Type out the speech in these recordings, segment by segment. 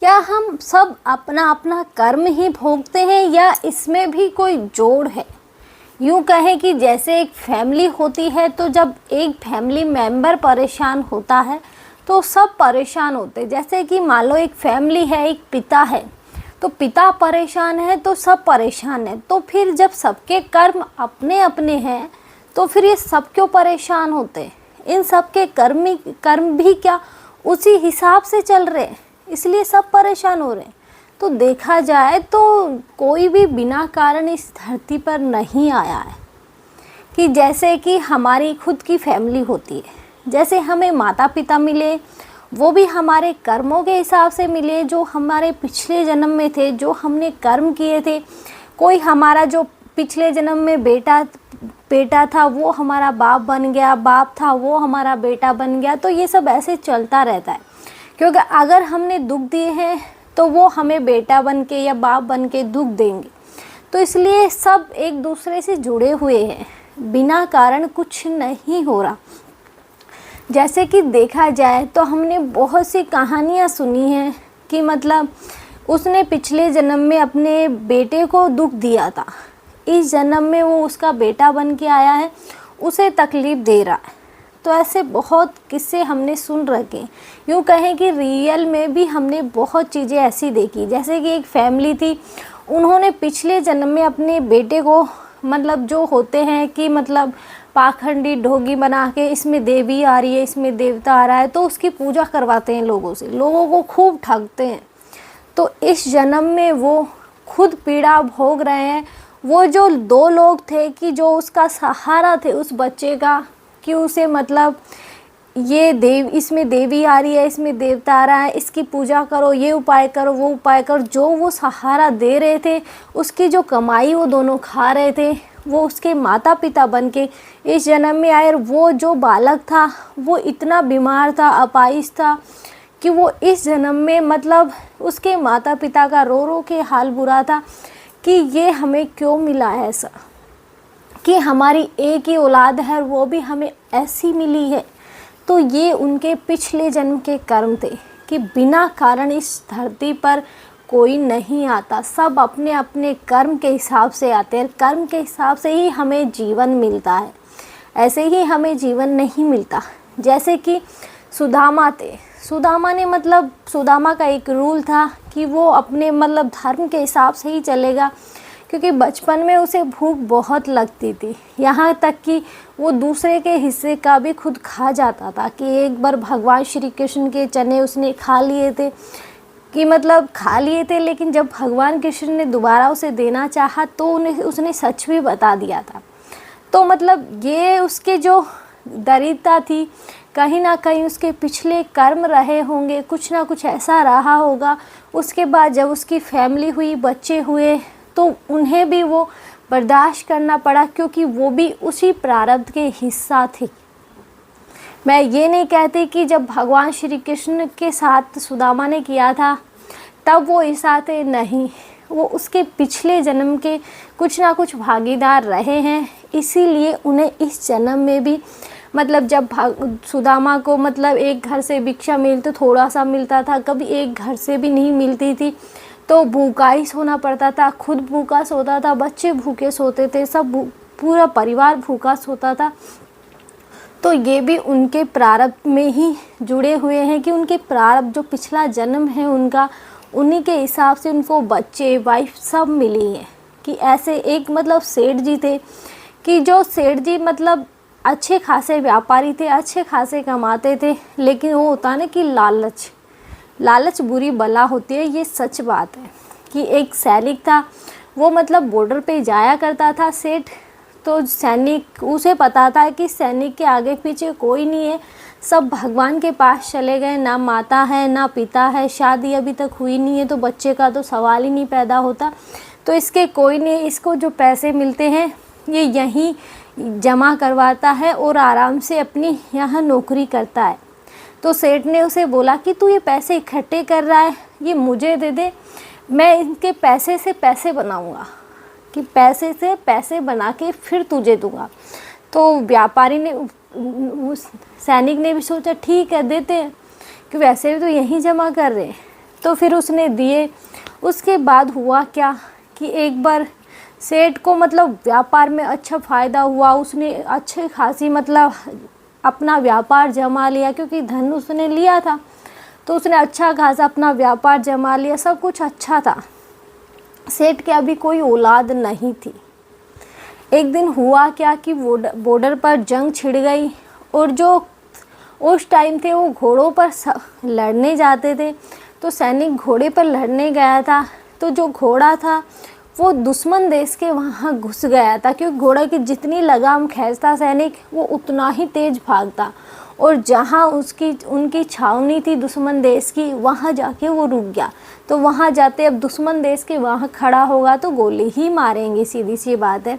क्या हम सब अपना अपना कर्म ही भोगते हैं या इसमें भी कोई जोड़ है? यूँ कहें कि जैसे एक फैमिली होती है, तो जब एक फैमिली मेंबर परेशान होता है तो सब परेशान होते हैं। जैसे कि मान लो एक फैमिली है, एक पिता है, तो पिता परेशान है तो सब परेशान है। तो फिर जब सबके कर्म अपने अपने हैं तो फिर ये सब क्यों परेशान होते हैं? इन सब के कर्म भी क्या उसी हिसाब से चल रहे हैं, इसलिए सब परेशान हो रहे हैं। तो देखा जाए तो कोई भी बिना कारण इस धरती पर नहीं आया है। कि जैसे कि हमारी खुद की फैमिली होती है, जैसे हमें माता पिता मिले, वो भी हमारे कर्मों के हिसाब से मिले, जो हमारे पिछले जन्म में थे, जो हमने कर्म किए थे। कोई हमारा जो पिछले जन्म में बेटा था वो हमारा बाप बन गया, बाप था वो हमारा बेटा बन गया। तो ये सब ऐसे चलता रहता है, क्योंकि अगर हमने दुख दिए हैं तो वो हमें बेटा बन के या बाप बन के दुख देंगे। तो इसलिए सब एक दूसरे से जुड़े हुए हैं, बिना कारण कुछ नहीं हो रहा। जैसे कि देखा जाए तो हमने बहुत सी कहानियाँ सुनी हैं कि मतलब उसने पिछले जन्म में अपने बेटे को दुख दिया था, इस जन्म में वो उसका बेटा बन के आया है, उसे तकलीफ़ दे रहा है। तो ऐसे बहुत किस्से हमने सुन रखे। यूँ कहें कि रियल में भी हमने बहुत चीज़ें ऐसी देखी। जैसे कि एक फैमिली थी, उन्होंने पिछले जन्म में अपने बेटे को मतलब जो होते हैं कि मतलब पाखंडी ढोंगी बना के, इसमें देवी आ रही है, इसमें देवता आ रहा है, तो उसकी पूजा करवाते हैं लोगों से, लोगों को खूब ठगते हैं। तो इस जन्म में वो खुद पीड़ा भोग रहे हैं। वो जो दो लोग थे कि जो उसका सहारा थे उस बच्चे का, कि उसे मतलब इसमें देवी आ रही है, इसमें देवता आ रहा है, इसकी पूजा करो, ये उपाय करो, वो उपाय करो, जो वो सहारा दे रहे थे, उसकी जो कमाई वो दोनों खा रहे थे, वो उसके माता पिता बन के इस जन्म में आए। और वो जो बालक था वो इतना बीमार था, अपाहिज था, कि वो इस जन्म में मतलब उसके माता पिता का रो रो के हाल बुरा था कि ये हमें क्यों मिला है ऐसा, कि हमारी एक ही औलाद है वो भी हमें ऐसी मिली है। तो ये उनके पिछले जन्म के कर्म थे कि बिना कारण इस धरती पर कोई नहीं आता, सब अपने अपने कर्म के हिसाब से आते हैं। कर्म के हिसाब से ही हमें जीवन मिलता है, ऐसे ही हमें जीवन नहीं मिलता। जैसे कि सुदामा थे, सुदामा ने मतलब सुदामा का एक रूल था कि वो अपने मतलब धर्म के हिसाब से ही चलेगा, क्योंकि बचपन में उसे भूख बहुत लगती थी, यहाँ तक कि वो दूसरे के हिस्से का भी खुद खा जाता था। कि एक बार भगवान श्री कृष्ण के चने उसने खा लिए थे, कि मतलब खा लिए थे, लेकिन जब भगवान कृष्ण ने दोबारा उसे देना चाहा तो उसने सच भी बता दिया था। तो मतलब ये उसके जो दरिद्रता थी, कहीं ना कहीं उसके पिछले कर्म रहे होंगे, कुछ ना कुछ ऐसा रहा होगा। उसके बाद जब उसकी फैमिली हुई, बच्चे हुए, तो उन्हें भी वो बर्दाश्त करना पड़ा, क्योंकि वो भी उसी प्रारब्ध के हिस्सा थे। मैं ये नहीं कहती कि जब भगवान श्री कृष्ण के साथ सुदामा ने किया था तब वो ऐसा थे, नहीं, वो उसके पिछले जन्म के कुछ ना कुछ भागीदार रहे हैं। इसीलिए उन्हें इस जन्म में भी मतलब जब सुदामा को मतलब एक घर से भिक्षा मिलती थोड़ा सा मिलता था, कभी एक घर से भी नहीं मिलती थी, तो भूखा ही सोना पड़ता था। खुद भूखा सोता था, बच्चे भूखे सोते थे, सब पूरा परिवार भूखा सोता था। तो ये भी उनके प्रारब्ध में ही जुड़े हुए हैं कि उनके प्रारब्ध जो पिछला जन्म है उनका, उन्हीं के हिसाब से उनको बच्चे वाइफ सब मिली हैं। कि ऐसे एक मतलब सेठ जी थे, कि जो सेठ जी मतलब अच्छे खासे व्यापारी थे, अच्छे खासे कमाते थे, लेकिन वो होता ना कि लालच बुरी बला होती है, ये सच बात है। कि एक सैनिक था, वो मतलब बॉर्डर पे जाया करता था सेठ, तो सैनिक उसे पता था कि सैनिक के आगे पीछे कोई नहीं है, सब भगवान के पास चले गए, ना माता है ना पिता है, शादी अभी तक हुई नहीं है, तो बच्चे का तो सवाल ही नहीं पैदा होता, तो इसके कोई नहीं, इसको जो पैसे मिलते हैं ये यहीं जमा करवाता है और आराम से अपनी यहाँ नौकरी करता है। तो सेठ ने उसे बोला कि तू ये पैसे इकट्ठे कर रहा है, ये मुझे दे दे, मैं इनके पैसे से पैसे बनाऊंगा, कि पैसे से पैसे बना के फिर तुझे दूंगा। तो व्यापारी ने, उस सैनिक ने भी सोचा ठीक है देते हैं, कि वैसे भी तो यहीं जमा कर रहे हैं। तो फिर उसने दिए। उसके बाद हुआ क्या कि एक बार सेठ को मतलब व्यापार में अच्छा फ़ायदा हुआ, उसने अच्छे खासी मतलब अपना व्यापार जमा लिया, क्योंकि धन उसने लिया था तो उसने अच्छा खासा अपना व्यापार जमा लिया, सब कुछ अच्छा था। सेठ के अभी कोई औलाद नहीं थी। एक दिन हुआ क्या कि बॉर्डर पर जंग छिड़ गई, और जो उस टाइम थे वो घोड़ों पर लड़ने जाते थे। तो सैनिक घोड़े पर लड़ने गया था, तो जो घोड़ा था वो दुश्मन देश के वहाँ घुस गया था, क्योंकि घोड़ा की जितनी लगाम खींचता सैनिक वो उतना ही तेज भागता, और जहाँ उनकी छावनी थी दुश्मन देश की, वहाँ जाके वो रुक गया। तो वहाँ जाते अब दुश्मन देश के वहाँ खड़ा होगा तो गोली ही मारेंगे, सीधी सी बात है।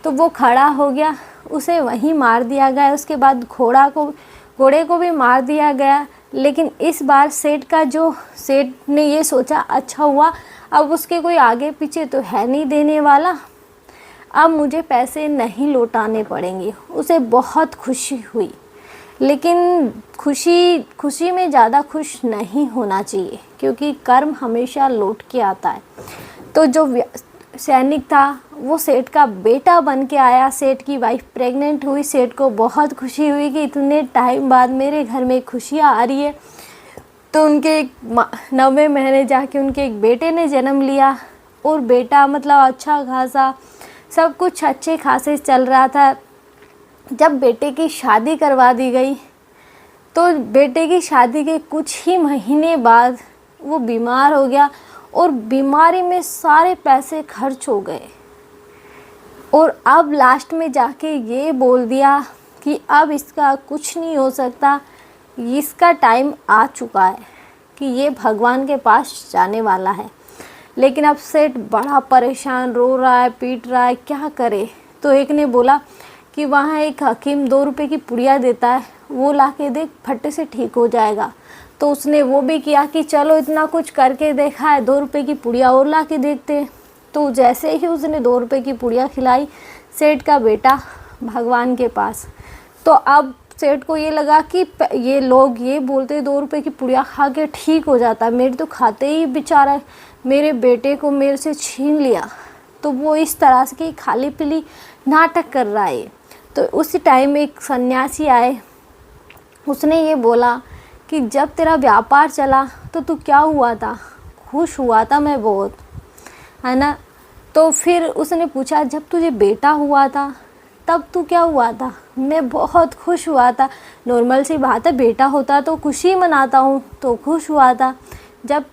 तो वो खड़ा हो गया, उसे वहीं मार दिया गया। उसके बाद घोड़े को भी मार दिया गया। लेकिन इस बार सेठ ने ये सोचा, अच्छा हुआ अब उसके कोई आगे पीछे तो है नहीं देने वाला, अब मुझे पैसे नहीं लौटाने पड़ेंगे। उसे बहुत खुशी हुई, लेकिन खुशी में ज़्यादा खुश नहीं होना चाहिए, क्योंकि कर्म हमेशा लौट के आता है। तो जो सैनिक था वो सेठ का बेटा बन के आया। सेठ की वाइफ प्रेग्नेंट हुई। सेठ को बहुत खुशी हुई कि इतने टाइम बाद मेरे घर में खुशियाँ आ रही है। तो उनके 9वें महीने जाके उनके एक बेटे ने जन्म लिया, और बेटा मतलब अच्छा खासा सब कुछ अच्छे खासे चल रहा था। जब बेटे की शादी करवा दी गई, तो बेटे की शादी के कुछ ही महीने बाद वो बीमार हो गया, और बीमारी में सारे पैसे खर्च हो गए। और अब लास्ट में जाके ये बोल दिया कि अब इसका कुछ नहीं हो सकता, इसका टाइम आ चुका है कि ये भगवान के पास जाने वाला है। लेकिन अब सेठ बड़ा परेशान, रो रहा है, पीट रहा है, क्या करे। तो एक ने बोला कि वहाँ एक हकीम 2 रुपए की पुड़िया देता है, वो ला के देख, फट्टे से ठीक हो जाएगा। तो उसने वो भी किया कि चलो इतना कुछ करके देखा है, 2 रुपए की पुड़िया और ला के देखते। तो जैसे ही उसने 2 रुपए की पुड़िया खिलाई, सेठ का बेटा भगवान के पास। तो अब सेठ को ये लगा कि ये लोग ये बोलते 2 रुपए की पुड़िया खा के ठीक हो जाता, मेरे तो खाते ही बेचारा मेरे बेटे को मेरे से छीन लिया। तो वो इस तरह से कि खाली पीली नाटक कर रहा है। तो उसी टाइम एक सन्यासी आए, उसने ये बोला कि जब तेरा व्यापार चला तो तू क्या हुआ था? खुश हुआ था मैं बहुत, है ना। तो फिर उसने पूछा जब तुझे बेटा हुआ था तब तू क्या हुआ था? मैं बहुत खुश हुआ था। नॉर्मल सी बात है, बेटा होता तो खुशी मनाता हूँ, तो खुश हुआ था। जब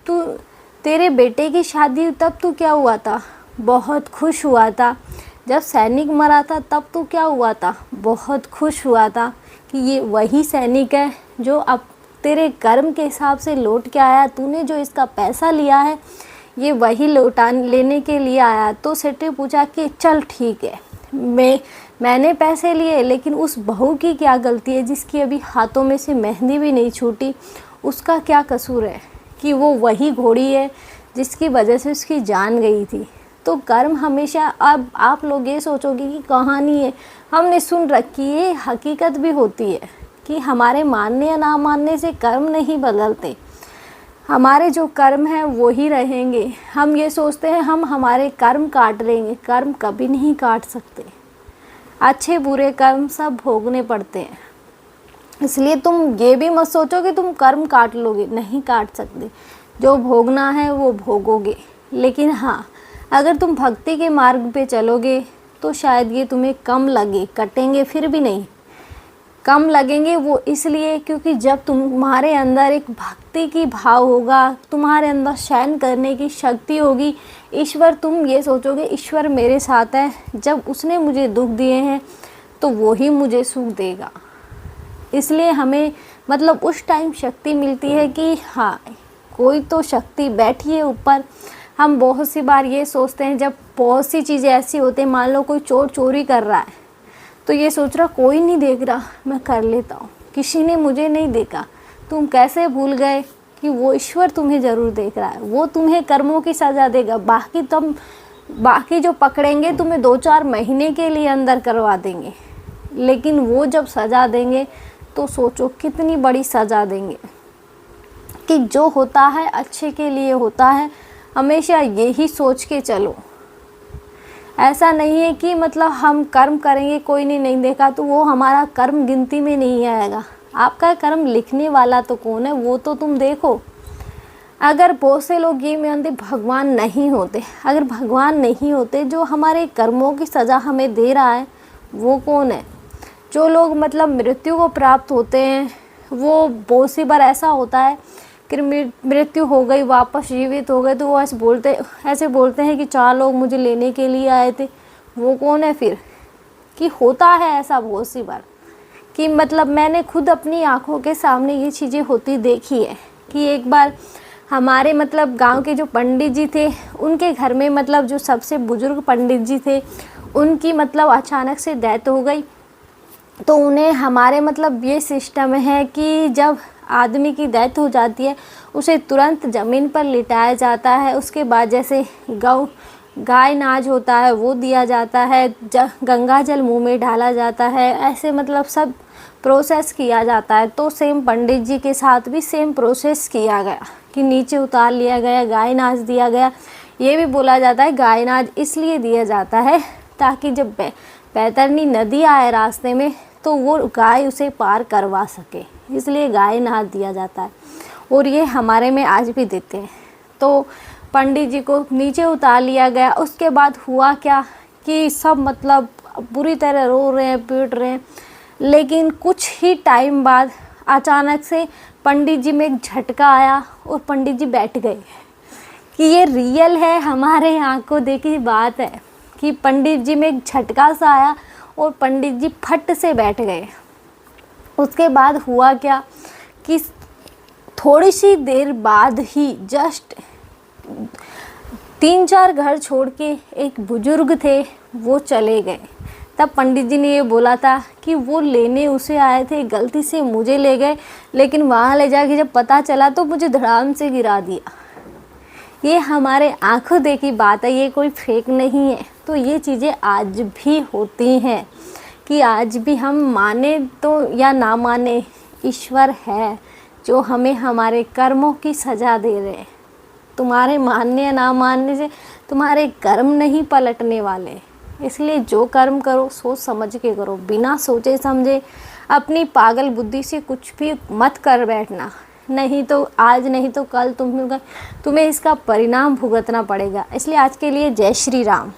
तेरे बेटे की शादी तब तू क्या हुआ था? बहुत खुश हुआ था। जब सैनिक मरा था तब तू क्या हुआ था? बहुत खुश हुआ था कि ये वही सैनिक है जो अब तेरे कर्म के हिसाब से लौट के आया। तूने जो इसका पैसा लिया है ये वही लेने के लिए आया। तो सेठ ने पूछा कि चल ठीक है, मैंने पैसे लिए, लेकिन उस बहू की क्या गलती है जिसकी अभी हाथों में से मेहंदी भी नहीं छूटी? उसका क्या कसूर है कि वो वही घोड़ी है जिसकी वजह से उसकी जान गई थी। तो कर्म हमेशा, अब आप लोग ये सोचोगे कि कहानी है, हमने सुन रखी है, हकीकत भी होती है कि हमारे मानने या ना मानने से कर्म नहीं बदलते। हमारे जो कर्म हैं वो ही रहेंगे। हम ये सोचते हैं हम हमारे कर्म काट लेंगे, कर्म कभी नहीं काट सकते। अच्छे बुरे कर्म सब भोगने पड़ते हैं। इसलिए तुम ये भी मत सोचो कि तुम कर्म काट लोगे, नहीं काट सकते। जो भोगना है वो भोगोगे। लेकिन हाँ, अगर तुम भक्ति के मार्ग पे चलोगे तो शायद ये तुम्हें कम लगे, कटेंगे फिर भी नहीं, कम लगेंगे। वो इसलिए क्योंकि जब तुम्हारे अंदर एक भक्ति की भाव होगा, तुम्हारे अंदर शयन करने की शक्ति होगी, ईश्वर, तुम ये सोचोगे ईश्वर मेरे साथ है, जब उसने मुझे दुख दिए हैं तो वो ही मुझे सुख देगा। इसलिए हमें मतलब उस टाइम शक्ति मिलती है कि हाँ, कोई तो शक्ति बैठी है ऊपर। हम बहुत सी बार ये सोचते हैं, जब बहुत सी चीज़ें ऐसी होती हैं, मान लो कोई चोर चोरी कर रहा है तो ये सोच रहा कोई नहीं देख रहा, मैं कर लेता हूँ, किसी ने मुझे नहीं देखा। तुम कैसे भूल गए कि वो ईश्वर तुम्हें ज़रूर देख रहा है, वो तुम्हें कर्मों की सज़ा देगा। बाकी जो पकड़ेंगे तुम्हें 2-4 महीने के लिए अंदर करवा देंगे, लेकिन वो जब सज़ा देंगे तो सोचो कितनी बड़ी सज़ा देंगे। कि जो होता है अच्छे के लिए होता है, हमेशा यही सोच के चलो। ऐसा नहीं है कि मतलब हम कर्म करेंगे कोई ने नहीं देखा तो वो हमारा कर्म गिनती में नहीं आएगा। आपका कर्म लिखने वाला तो कौन है, वो तो तुम देखो। अगर बहुत से लोग ये मानते भगवान नहीं होते, अगर भगवान नहीं होते जो हमारे कर्मों की सज़ा हमें दे रहा है वो कौन है? जो लोग मतलब मृत्यु को प्राप्त होते हैं वो बहुत सी बार ऐसा होता है कि मृत्यु हो गई, वापस जीवित हो गए, तो वो ऐसे बोलते हैं कि 4 लोग मुझे लेने के लिए आए थे। वो कौन है फिर? कि होता है ऐसा बहुत सी बार कि मतलब मैंने खुद अपनी आँखों के सामने ये चीज़ें होती देखी है कि एक बार हमारे मतलब गांव के जो पंडित जी थे उनके घर में मतलब जो सबसे बुजुर्ग पंडित जी थे उनकी मतलब अचानक से डेथ हो गई। तो उन्हें हमारे मतलब ये सिस्टम है कि जब आदमी की डेथ हो जाती है उसे तुरंत ज़मीन पर लिटाया जाता है। उसके बाद जैसे गाय नाज होता है वो दिया जाता है, गंगा जल मुंह में डाला जाता है, ऐसे मतलब सब प्रोसेस किया जाता है। तो सेम पंडित जी के साथ भी सेम प्रोसेस किया गया कि नीचे उतार लिया गया, गाय नाज दिया गया। ये भी बोला जाता है गाय नाज इसलिए दिया जाता है ताकि जब बैतरनी नदी आए रास्ते में तो वो गाय उसे पार करवा सके, इसलिए गाय नाज दिया जाता है। और ये हमारे में आज भी देते हैं। तो पंडित जी को नीचे उतार लिया गया। उसके बाद हुआ क्या कि सब मतलब बुरी तरह रो रहे हैं, पीट रहे हैं। लेकिन कुछ ही टाइम बाद अचानक से पंडित जी में एक झटका आया और पंडित जी बैठ गए। कि ये रियल है, हमारे आंखों देखी बात है कि पंडित जी में एक झटका सा आया और पंडित जी फट से बैठ गए। उसके बाद हुआ क्या कि थोड़ी सी देर बाद ही जस्ट 3-4 घर छोड़ के एक बुजुर्ग थे वो चले गए। तब पंडित जी ने ये बोला था कि वो लेने उसे आए थे, गलती से मुझे ले गए, लेकिन वहाँ ले जाके जब पता चला तो मुझे धड़ाम से गिरा दिया। ये हमारे आंखों देखी बात है, ये कोई फेक नहीं है। तो ये चीज़ें आज भी होती हैं कि आज भी हम माने तो या ना माने, ईश्वर है जो हमें हमारे कर्मों की सज़ा दे रहे हैं। तुम्हारे मानने या ना मानने से तुम्हारे कर्म नहीं पलटने वाले। इसलिए जो कर्म करो सोच समझ के करो, बिना सोचे समझे अपनी पागल बुद्धि से कुछ भी मत कर बैठना, नहीं तो आज नहीं तो कल तुम्हें इसका परिणाम भुगतना पड़ेगा। इसलिए आज के लिए जय श्री राम।